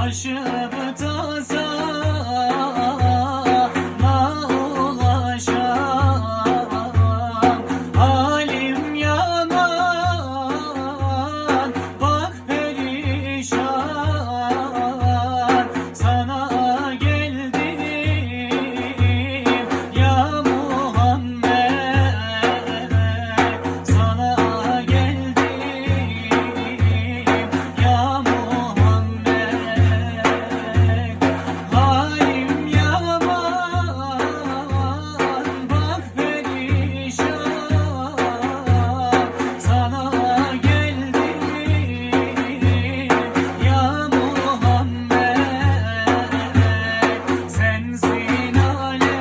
Aşıp da sana ulaşam, halim yaman, bak perişan. Sana geldim ya Muhammed, sana geldim ya Muhammed. Halim yaman, bak perişan. Sana geldim ya Muhammed. Sensin alemlere.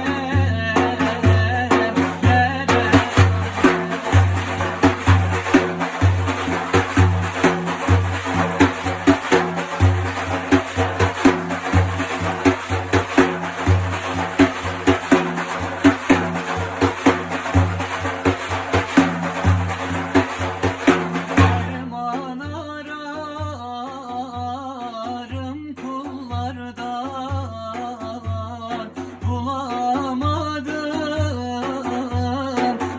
Derman ararım kullardan, bulamadım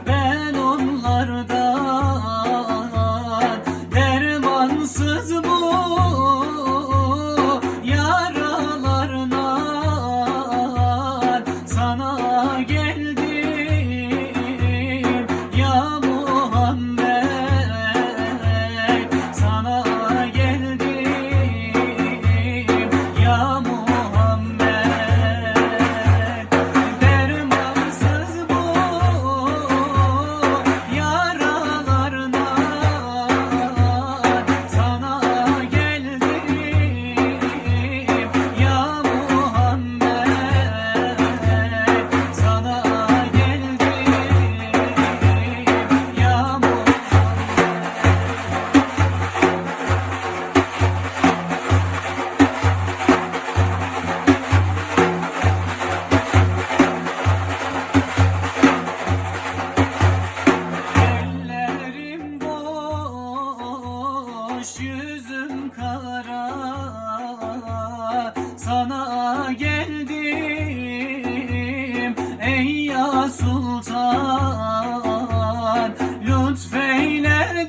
ben onlardan. Dermansız bu yaralarına, sana geldim ya Muhammed. Sana geldim ya Muhammed. Dermansız bu yaralarına, sana geldim ya Muhammed. Sana geldim ya ellerim boş, yüzüm kara. Sana geldim ey ya Sultan, lütfeyle